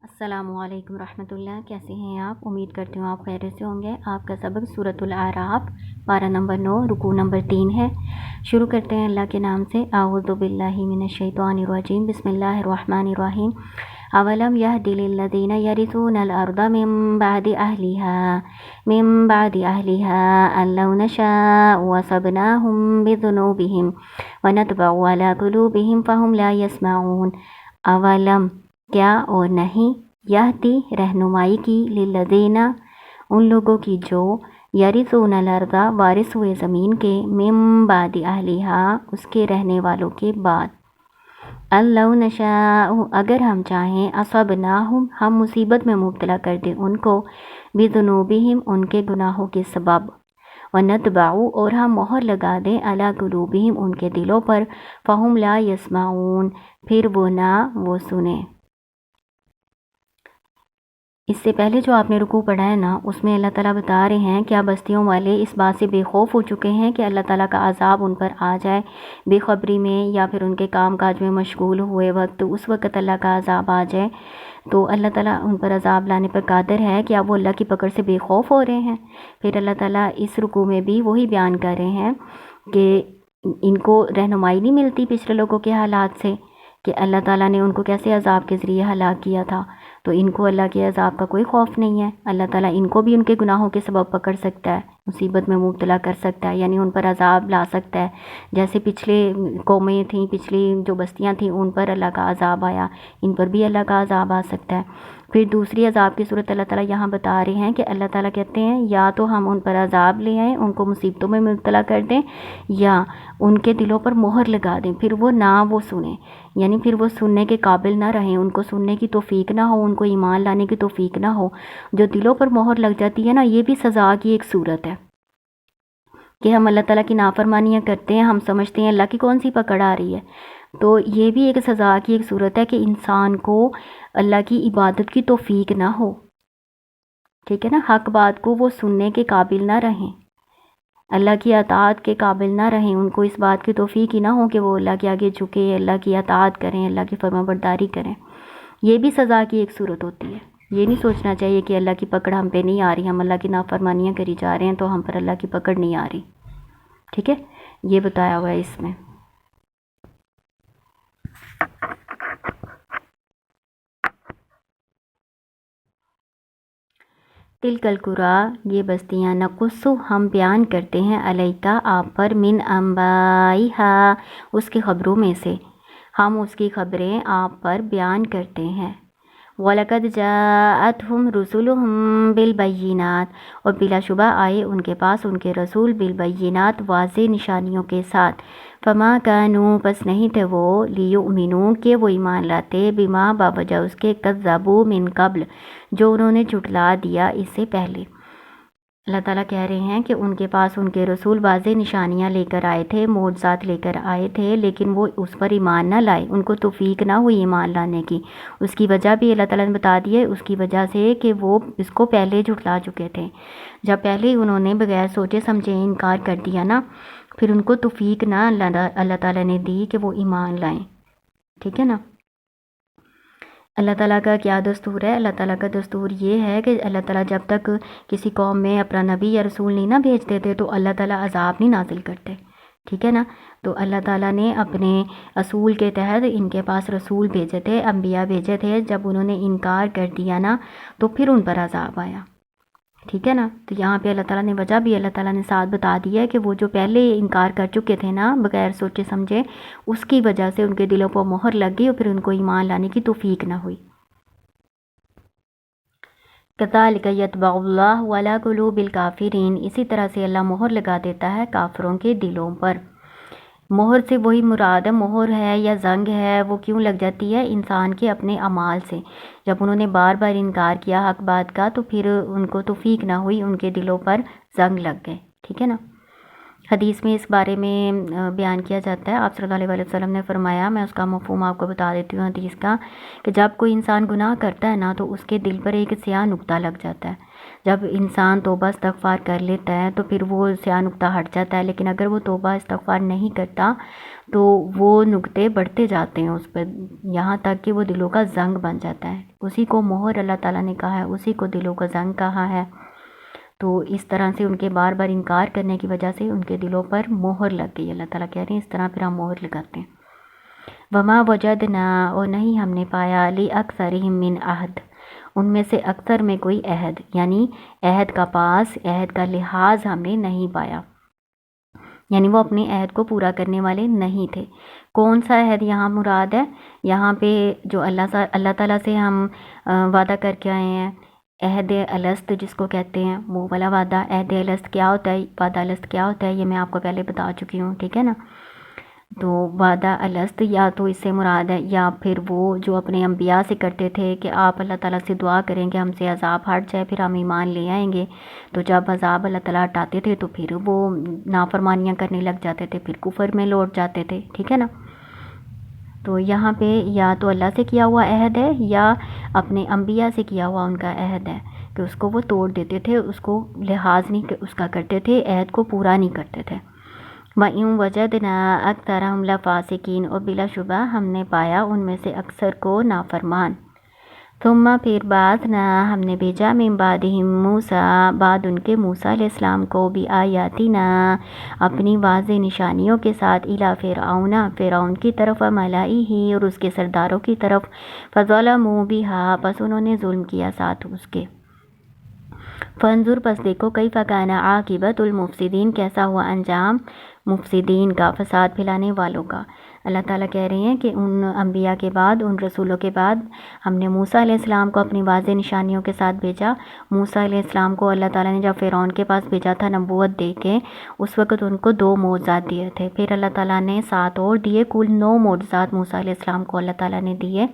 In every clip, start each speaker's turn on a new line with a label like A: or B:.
A: السلام علیکم ورحمۃ اللہ، کیسے ہیں آپ؟ امید کرتی ہوں آپ خیریت سے ہوں گے۔ آپ کا سبق سورۃ الاعراف پارہ نمبر 9 رکوع نمبر 3 ہے۔ شروع کرتے ہیں اللہ کے نام سے۔ اعوذ باللہ من الشیطان الرجیم، بسم اللہ الرحمن الرحیم۔ اولم یہد للذین یرثون الارض من بعد اہلها ان لو نشاء اصبناهم بذنوبهم ونطبع على قلوبهم فهم لا يسمعون۔ اولم کیا اور نہیں، یہدی رہنمائی کی، للذین ان لوگوں کی جو، یرثون الارض وارث ہوئے زمین کے، من بعد اہلہا اس کے رہنے والوں کے بعد، ان لو نشاء اگر ہم چاہیں، اصبناہم ہم مصیبت میں مبتلا کر دیں ان کو، بذنوبہم ان کے گناہوں کے سبب، ونطبع اور ہم مہر لگا دیں، علی قلوبہم ان کے دلوں پر، فہم لا یسمعون پھر وہ نہ وہ سنیں۔ اس سے پہلے جو آپ نے رکوع پڑھا ہے نا، اس میں اللہ تعالیٰ بتا رہے ہیں کیا بستیوں والے اس بات سے بے خوف ہو چکے ہیں کہ اللہ تعالیٰ کا عذاب ان پر آ جائے بے خبری میں، یا پھر ان کے کام کاج میں مشغول ہوئے وقت اس وقت اللہ کا عذاب آ جائے تو اللہ تعالیٰ ان پر عذاب لانے پر قادر ہے؟ کیا وہ اللہ کی پکڑ سے بے خوف ہو رہے ہیں؟ پھر اللہ تعالیٰ اس رکوع میں بھی وہی بیان کر رہے ہیں کہ ان کو رہنمائی نہیں ملتی پچھلے لوگوں کے حالات سے، کہ اللہ تعالیٰ نے ان کو کیسے عذاب کے ذریعے ہلاک کیا تھا، تو ان کو اللہ کے عذاب کا کوئی خوف نہیں ہے۔ اللہ تعالیٰ ان کو بھی ان کے گناہوں کے سبب پکڑ سکتا ہے، مصیبت میں مبتلا کر سکتا ہے، یعنی ان پر عذاب لا سکتا ہے، جیسے پچھلے قومیں تھیں، پچھلی جو بستیاں تھیں ان پر اللہ کا عذاب آیا، ان پر بھی اللہ کا عذاب آ سکتا ہے۔ پھر دوسری عذاب کی صورت اللہ تعالیٰ یہاں بتا رہے ہیں کہ اللہ تعالیٰ کہتے ہیں یا تو ہم ان پر عذاب لے آئیں، ان کو مصیبتوں میں مبتلا کر دیں، یا ان کے دلوں پر مہر لگا دیں، پھر وہ نہ وہ سنیں، یعنی پھر وہ سننے کے قابل نہ رہیں، ان کو سننے کی توفیق نہ ہو، ان کو ایمان لانے کی توفیق نہ ہو۔ جو دلوں پر مہر لگ جاتی ہے نا، یہ بھی سزا کی ایک صورت ہے کہ ہم اللہ تعالیٰ کی نافرمانیاں کرتے ہیں، ہم سمجھتے ہیں اللہ کی کون سی پکڑ آ رہی ہے، تو یہ بھی ایک سزا کی ایک صورت ہے کہ انسان کو اللہ کی عبادت کی توفیق نہ ہو، ٹھیک ہے نا، حق بات کو وہ سننے کے قابل نہ رہیں، اللہ کی اطاعت کے قابل نہ رہیں، ان کو اس بات کی توفیق ہی نہ ہو کہ وہ اللہ کے آگے جھکے، اللہ کی اطاعت کریں، اللہ کی فرما برداری کریں۔ یہ بھی سزا کی ایک صورت ہوتی ہے۔ یہ نہیں سوچنا چاہیے کہ اللہ کی پکڑ ہم پہ نہیں آ رہی، ہم اللہ کی نافرمانیاں کری جا رہے ہیں تو ہم پر اللہ کی پکڑ نہیں آ رہی، ٹھیک ہے، یہ بتایا ہوا ہے اس میں۔ تلک القریٰ یہ بستیاں، نقص ہم بیان کرتے ہیں، علیکا آپ پر، من انبائہا اس کی خبروں میں سے، ہم اس کی خبریں آپ پر بیان کرتے ہیں۔ وَلَقَدْ جَاءَتْهُمْ رُسُلُهُمْ بِالْبَيِّنَاتِ اور بلا شبہ آئے ان کے پاس ان کے رسول، بالبینات واضح نشانیوں کے ساتھ، فما كانوا پس نہیں تھے وہ، لیؤمنوا کہ وہ ایمان لاتے، بما باوجہ اس کے، کذبوا من قبل جو انہوں نے جھٹلا دیا اس سے پہلے۔ اللہ تعالیٰ کہہ رہے ہیں کہ ان کے پاس ان کے رسول واضح نشانیاں لے کر آئے تھے، معجزات لے کر آئے تھے، لیکن وہ اس پر ایمان نہ لائے، ان کو توفیق نہ ہوئی ایمان لانے کی۔ اس کی وجہ بھی اللہ تعالیٰ نے بتا دی ہے، اس کی وجہ سے کہ وہ اس کو پہلے جھٹلا چکے تھے، جب پہلے انہوں نے بغیر سوچے سمجھے انکار کر دیا نا، پھر ان کو توفیق نہ اللہ تعالیٰ نے دی کہ وہ ایمان لائیں، ٹھیک ہے نا۔ اللہ تعالیٰ کا کیا دستور ہے؟ اللہ تعالیٰ کا دستور یہ ہے کہ اللہ تعالیٰ جب تک کسی قوم میں اپنا نبی یا رسول نہیں نہ بھیجتے تھے تو اللہ تعالیٰ عذاب نہیں نازل کرتے، ٹھیک ہے نا۔ تو اللہ تعالیٰ نے اپنے اصول کے تحت ان کے پاس رسول بھیجے تھے، انبیاء بھیجے تھے، جب انہوں نے انکار کر دیا نا تو پھر ان پر عذاب آیا، ٹھیک ہے نا۔ تو یہاں پہ اللہ تعالیٰ نے وجہ بھی اللہ تعالیٰ نے ساتھ بتا دی ہے کہ وہ جو پہلے انکار کر چکے تھے نا بغیر سوچے سمجھے، اس کی وجہ سے ان کے دلوں پر مہر لگ گئی اور پھر ان کو ایمان لانے کی توفیق نہ ہوئی۔ کذالک یطبع اللہ علی قلوب الکافرین اسی طرح سے اللہ مہر لگا دیتا ہے کافروں کے دلوں پر۔ مہر سے وہی مراد ہے، مہر ہے یا زنگ ہے، وہ کیوں لگ جاتی ہے؟ انسان کے اپنے اعمال سے، جب انہوں نے بار بار انکار کیا حق بات کا تو پھر ان کو توفیق نہ ہوئی، ان کے دلوں پر زنگ لگ گئے، ٹھیک ہے نا۔ حدیث میں اس بارے میں بیان کیا جاتا ہے، آپ صلی اللہ علیہ وسلم نے فرمایا، میں اس کا مفہوم آپ کو بتا دیتی ہوں حدیث کا، کہ جب کوئی انسان گناہ کرتا ہے نا تو اس کے دل پر ایک سیاہ نقطہ لگ جاتا ہے، جب انسان توبہ استغفار کر لیتا ہے تو پھر وہ سیاہ نقطہ ہٹ جاتا ہے، لیکن اگر وہ توبہ استغفار نہیں کرتا تو وہ نقطے بڑھتے جاتے ہیں اس پر، یہاں تک کہ وہ دلوں کا زنگ بن جاتا ہے۔ اسی کو مہر اللہ تعالیٰ نے کہا ہے، اسی کو دلوں کا زنگ کہا ہے۔ تو اس طرح سے ان کے بار بار انکار کرنے کی وجہ سے ان کے دلوں پر مہر لگ گئی۔ اللہ تعالیٰ کہہ رہے ہیں اس طرح پھر ہم مہر لگاتے ہیں۔ وما وجدنا، اور نہیں ہم نے پایا، لأکثرہم من عہد، ان میں سے اکثر میں کوئی عہد، یعنی عہد کا پاس، عہد کا لحاظ ہم نے نہیں پایا، یعنی وہ اپنے عہد کو پورا کرنے والے نہیں تھے۔ کون سا عہد یہاں مراد ہے؟ یہاں پہ جو اللہ تعالیٰ سے ہم وعدہ کر کے آئے ہیں، عہد الست جس کو کہتے ہیں، وہ والا وعدہ۔ عہد الست کیا ہوتا ہے، وعدہ الست کیا ہوتا ہے، یہ میں آپ کو پہلے بتا چکی ہوں، ٹھیک ہے نا۔ تو وعدہ الست یا تو اس سے مراد ہے، یا پھر وہ جو اپنے انبیاء سے کرتے تھے کہ آپ اللہ تعالیٰ سے دعا کریں کہ ہم سے عذاب ہٹ جائے پھر ہم ایمان لے آئیں گے، تو جب عذاب اللہ تعالیٰ ہٹاتے تھے تو پھر وہ نافرمانیاں کرنے لگ جاتے تھے، پھر کفر میں لوٹ جاتے تھے، ٹھیک ہے نا۔ تو یہاں پہ یا تو اللہ سے کیا ہوا عہد ہے یا اپنے انبیاء سے کیا ہوا ان کا عہد ہے کہ اس کو وہ توڑ دیتے تھے، اس کو لحاظ نہیں اس کا کرتے تھے، عہد کو پورا نہیں کرتے تھے۔ وَإِن وَجَدْنَا أَكْثَرَهُمْ لَفَاسِقِينَ، اور بلا شبہ ہم نے پایا ان میں سے اکثر کو نافرمان۔ ثم پھر بعثنا، ہم نے بھیجا من بعدہم موسیٰ، بعد ان کے موسیٰ علیہ السلام کو، بآیاتنا، اپنی واضح نشانیوں کے ساتھ، الی فرعون، فرعون کی طرف، وملئہ، اور اس کے سرداروں کی طرف، فظلموا بہا، پس انہوں نے ظلم کیا ساتھ اس کے۔ فانظر، پس دیکھو، کیف کان عاقبۃ المفسدین، کیسا ہوا انجام مفسدین کا، فساد پھیلانے والوں کا۔ اللہ تعالیٰ کہہ رہے ہیں کہ ان انبیاء کے بعد، ان رسولوں کے بعد ہم نے موسیٰ علیہ السلام کو اپنی واضح نشانیوں کے ساتھ بھیجا۔ موسیٰ علیہ السلام کو اللہ تعالیٰ نے جب فرعون کے پاس بھیجا تھا نبوت دے کے، اس وقت ان کو 2 معجزات دیے تھے، پھر اللہ تعالیٰ نے 7 اور دیے، کل 9 معجزات موسیٰ علیہ السلام کو اللہ تعالیٰ نے دیے،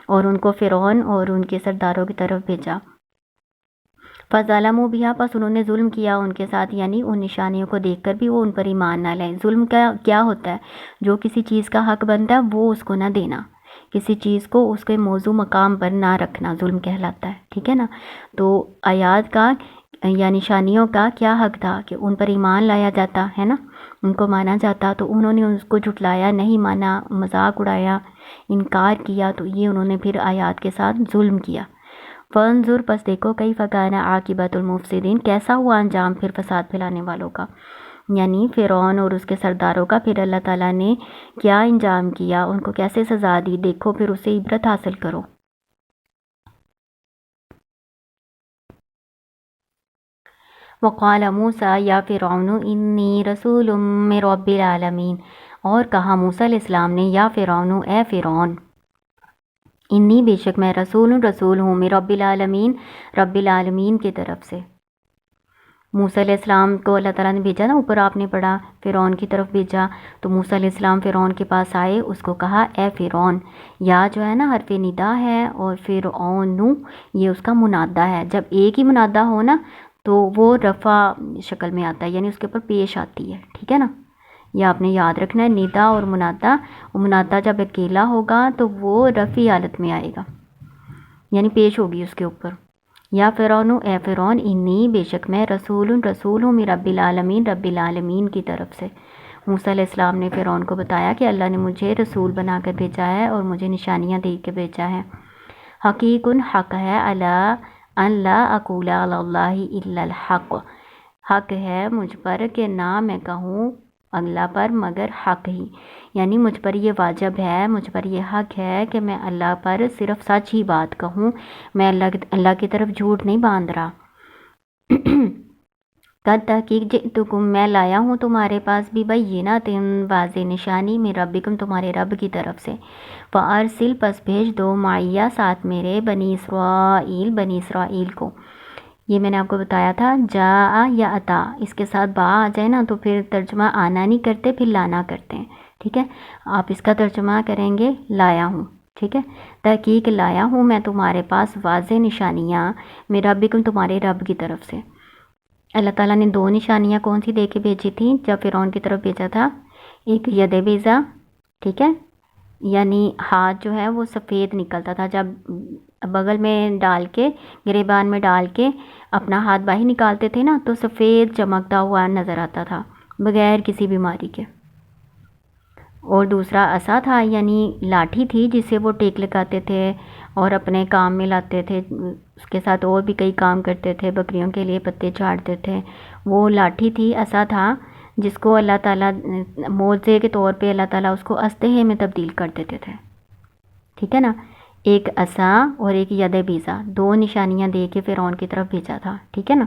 A: اور ان کو فرعون اور ان کے سرداروں کی طرف بھیجا۔ فظلموا بہا، پس انہوں نے ظلم کیا ان کے ساتھ، یعنی ان نشانیوں کو دیکھ کر بھی وہ ان پر ایمان نہ لائیں۔ ظلم کیا ہوتا ہے؟ جو کسی چیز کا حق بنتا ہے وہ اس کو نہ دینا، کسی چیز کو اس کے موضوع مقام پر نہ رکھنا، ظلم کہلاتا ہے، ٹھیک ہے نا۔ تو آیات کا یا نشانیوں کا کیا حق تھا کہ ان پر ایمان لایا جاتا ہے نا، ان کو مانا جاتا، تو انہوں نے اس کو جھٹلایا، نہیں مانا، مذاق اڑایا، انکار کیا، تو یہ انہوں نے پھر آیات کے ساتھ ظلم کیا۔ فانظر، پس دیکھو، کیف کان عاقبۃ المفسدین، کیسا ہوا انجام پھر فساد پھیلانے والوں کا، یعنی فرعون اور اس کے سرداروں کا پھر اللہ تعالیٰ نے کیا انجام کیا، ان کو کیسے سزا دی، دیکھو پھر اس سے عبرت حاصل کرو۔ وقال موسیٰ یا فرعون انی رسول من رب العالمین، اور کہا موسیٰ علیہ السلام نے، یا فرعون، اے فرعون، انی، بے شک میں، رسول ہوں، من رب العالمین، رب العالمین کی طرف سے۔ موسیٰ علیہ السلام کو اللہ تعالیٰ نے بھیجا نا، اوپر آپ نے پڑھا فرعون کی طرف بھیجا، تو موسیٰ علیہ السلام فرعون کے پاس آئے، اس کو کہا اے فرعون، یا جو ہے نا حرف ندا ہے، اور فرعون یہ اس کا منادہ ہے، جب ایک ہی منادہ ہو نا تو وہ رفع شکل میں آتا ہے، یعنی اس کے اوپر پیش آتی ہے، ٹھیک ہے نا۔ یہ آپ نے یاد رکھنا ہے، ندا اور منادہ جب اکیلا ہوگا تو وہ رفعی حالت میں آئے گا، یعنی پیش ہوگی اس کے اوپر۔ یا فرعون، اے فرعون، انی، بے شک میں، رسول ہوں، من رب العالمین، رب العالمین کی طرف سے۔ موسیٰ علیہ السلام نے فرعون کو بتایا کہ اللہ نے مجھے رسول بنا کر بھیجا ہے اور مجھے نشانیاں دے کے بھیجا ہے۔ حقیق، حق ہے، علی ان لا اقول علی اللہ الا الحق، حق ہے مجھ پر کہ نہ میں کہوں اللہ پر مگر حق ہی، یعنی مجھ پر یہ واجب ہے، مجھ پر یہ حق ہے کہ میں اللہ پر صرف سچ ہی بات کہوں، میں اللہ کی طرف جھوٹ نہیں باندھ رہا۔ قد تحقیق جئتکم، میں لایا ہوں تمہارے پاس، بھی بینات، واضح نشانی، من ربکم، تمہارے رب کی طرف سے۔ فارسل، پس بھیج دو، معیہ، ساتھ میرے، بنی اسرائیل کو۔ یہ میں نے آپ کو بتایا تھا، جا یا اتا، اس کے ساتھ با آ جائے نا تو پھر ترجمہ آنا نہیں کرتے، پھر لانا کرتے ہیں، ٹھیک ہے۔ آپ اس کا ترجمہ کریں گے لایا ہوں، ٹھیک ہے۔ تحقیق لایا ہوں میں تمہارے پاس واضح نشانیاں، من ربکم، تمہارے رب کی طرف سے۔ اللہ تعالیٰ نے 2 نشانیاں کون سی دے کے بھیجی تھیں جب فرعون کی طرف بھیجا تھا؟ ایک ید بیضا، ٹھیک ہے، یعنی ہاتھ جو ہے وہ سفید نکلتا تھا، جب بغل میں ڈال کے، گریبان میں ڈال کے اپنا ہاتھ باہر نکالتے تھے نا، تو سفید چمکتا ہوا نظر آتا تھا بغیر کسی بیماری کے۔ اور دوسرا عصا تھا، یعنی لاٹھی تھی جسے وہ ٹیک لگاتے تھے اور اپنے کام میں لاتے تھے، اس کے ساتھ اور بھی کئی کام کرتے تھے، بکریوں کے لیے پتے چاڑتے تھے۔ وہ لاٹھی تھی، عصا تھا، جس کو اللہ تعالیٰ معجزے کے طور پہ اللہ تعالیٰ اس کو اسلحے میں تبدیل کر دیتے تھے، ٹھیک ہے نا۔ ایک عصا اور ایک ید بیضا، دو نشانیاں دے کے فرعون کی طرف بھیجا تھا، ٹھیک ہے نا۔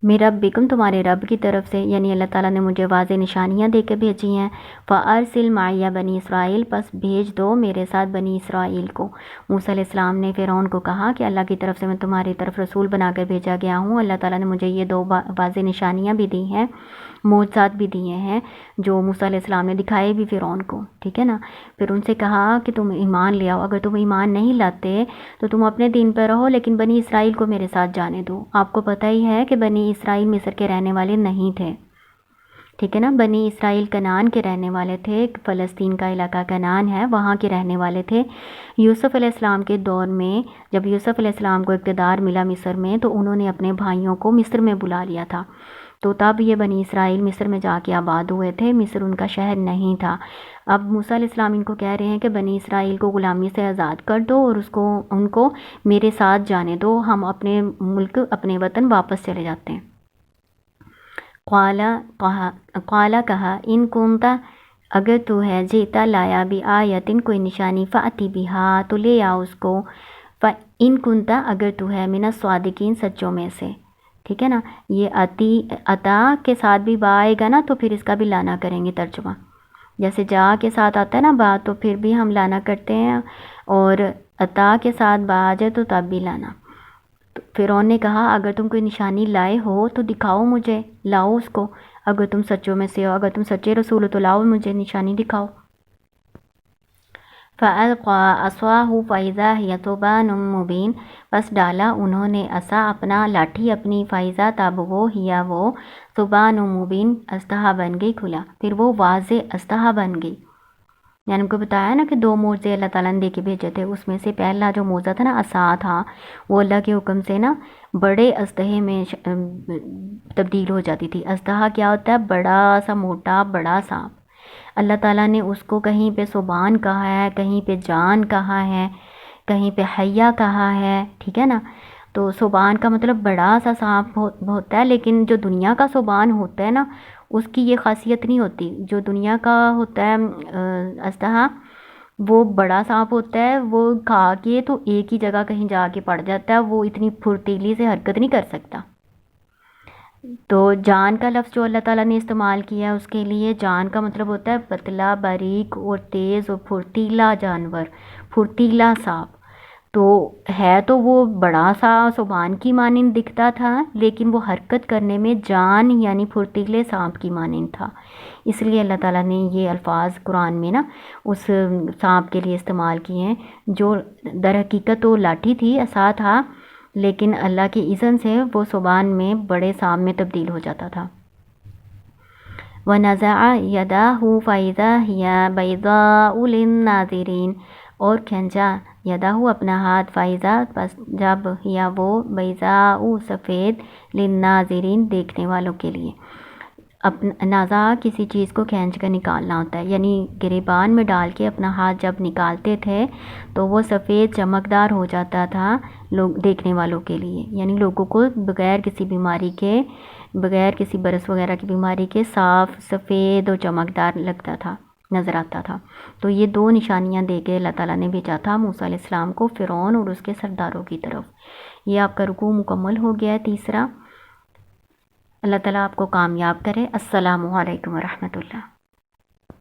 A: من ربکم، تمہارے رب کی طرف سے، یعنی اللہ تعالیٰ نے مجھے واضح نشانیاں دے کے بھیجی ہیں۔ فَأَرْسِلْ مَعِیَ بنی اسرائیل، پس بھیج دو میرے ساتھ بنی اسرائیل کو۔ موسیٰ علیہ السلام نے فرعون کو کہا کہ اللہ کی طرف سے میں تمہاری طرف رسول بنا کر بھیجا گیا ہوں، اللہ تعالیٰ نے مجھے یہ دو واضح نشانیاں بھی دی ہیں، معجزات بھی دیے ہیں، جو موسیٰ علیہ السلام نے دکھائے بھی فرعون کو، ٹھیک ہے نا۔ پھر ان سے کہا کہ تم ایمان لے آؤ، اگر تم ایمان نہیں لاتے تو تم اپنے دین پر رہو، لیکن بنی اسرائیل کو میرے ساتھ جانے دو۔ آپ کو پتہ ہی ہے کہ بنی اسرائیل مصر کے رہنے والے نہیں تھے، ٹھیک ہے نا۔ بنی اسرائیل کنعان کے رہنے والے تھے، فلسطین کا علاقہ کنعان ہے، وہاں کے رہنے والے تھے۔ یوسف علیہ السلام کے دور میں جب یوسف علیہ السلام کو اقتدار ملا مصر میں، تو انہوں نے اپنے بھائیوں کو مصر میں بلا لیا تھا، تو تب یہ بنی اسرائیل مصر میں جا کے آباد ہوئے تھے، مصر ان کا شہر نہیں تھا۔ اب موسیٰ علیہ السلام ان کو کہہ رہے ہیں کہ بنی اسرائیل کو غلامی سے آزاد کر دو اور ان کو میرے ساتھ جانے دو، ہم اپنے ملک اپنے وطن واپس چلے جاتے ہیں۔ قال کہا، ان کنتا، اگر تو ہے، جیتا لایا بھی آیتن، کوئی نشانی، فاتی بہا، تو لے آؤ اس کو، ان کنتا، اگر تو ہے، من الصادقین، سچوں میں سے، ٹھیک ہے نا۔ یہ عطا کے ساتھ بھی با آئے گا نا، تو پھر اس کا بھی لانا کریں گے ترجمہ، جیسے جا کے ساتھ آتا ہے نا با، تو پھر بھی ہم لانا کرتے ہیں، اور عطا کے ساتھ با آ جائے تو تب بھی لانا۔ فرعون نے کہا، اگر تم کوئی نشانی لائے ہو تو دکھاؤ مجھے، لاؤ اس کو، اگر تم سچوں میں سے ہو، اگر تم سچے رسول ہو تو لاؤ، مجھے نشانی دکھاؤ۔ فَأَلْقَىٰ عَصَاهُ فَإِذَا هِيَ ثُعْبَانٌ مُّبِينٌ، پس ڈالا انہوں نے عصا اپنا، لاٹھی اپنی، فَإِذَا، تب وہ، ہیا وہ، ثُعْبَانٌ مُّبِينٌ، اژدہا بن گئی کھلا، پھر وہ واضح اژدہا بن گئی۔ یعنی ان کو بتایا نا کہ دو معجزے اللہ تعالیٰ نے دے کے بھیجے تھے، اس میں سے پہلا جو معجزہ تھا نا، عصا تھا، وہ اللہ کے حکم سے نا بڑے اژدہے میں تبدیل ہو جاتی تھی۔ اژدہا کیا ہوتا ہے؟ بڑا سا موٹا بڑا سانپ۔ اللہ تعالیٰ نے اس کو کہیں پہ ثعبان کہا ہے، کہیں پہ جان کہا ہے، کہیں پہ حیا کہا ہے، ٹھیک ہے نا۔ تو ثعبان کا مطلب بڑا سا سانپ ہوتا ہے، لیکن جو دنیا کا ثعبان ہوتا ہے نا، اس کی یہ خاصیت نہیں ہوتی۔ جو دنیا کا ہوتا ہے اژدہا، وہ بڑا سانپ ہوتا ہے، وہ کھا کے تو ایک ہی جگہ کہیں جا کے پڑ جاتا ہے، وہ اتنی پھرتیلی سے حرکت نہیں کر سکتا۔ تو جان کا لفظ جو اللہ تعالیٰ نے استعمال کیا ہے اس کے لیے، جان کا مطلب ہوتا ہے پتلا، باریک اور تیز اور پھرتیلا جانور، پھرتیلا سانپ۔ تو ہے تو وہ بڑا سا ثعبان کی مانند دکھتا تھا، لیکن وہ حرکت کرنے میں جان یعنی پھرتیلے سانپ کی مانند تھا۔ اس لیے اللہ تعالیٰ نے یہ الفاظ قرآن میں نا اس سانپ کے لیے استعمال کیے ہیں، جو در حقیقت تو لاٹھی تھی، عصا تھا، لیکن اللہ کی اذن سے وہ ثعبان میں بڑے سانپ میں تبدیل ہو جاتا تھا۔ وَنَزَعَ يَدَهُ فَإِذَا هِيَ بَيْضَاءُ لِلنَّاظِرِينَ، اور کھینچا یدہ اپنا ہاتھ، فائزہ، پس جب، یا وہ، بیضاء، سفید، للناظرین، دیکھنے والوں کے لیے۔ نازع کسی چیز کو کھینچ کر نکالنا ہوتا ہے، یعنی گریبان میں ڈال کے اپنا ہاتھ جب نکالتے تھے تو وہ سفید چمکدار ہو جاتا تھا لوگ دیکھنے والوں کے لیے، یعنی لوگوں کو بغیر کسی بیماری کے، بغیر کسی برس وغیرہ کی بیماری کے صاف سفید اور چمکدار لگتا تھا، نظر آتا تھا۔ تو یہ دو نشانیاں دے کے اللہ تعالیٰ نے بھیجا تھا موسیٰ علیہ السلام کو فرعون اور اس کے سرداروں کی طرف۔ یہ آپ کا رکوع مکمل ہو گیا ہے تیسرا۔ اللہ تعالیٰ آپ کو کامیاب کرے۔ السلام علیکم ورحمۃ اللہ۔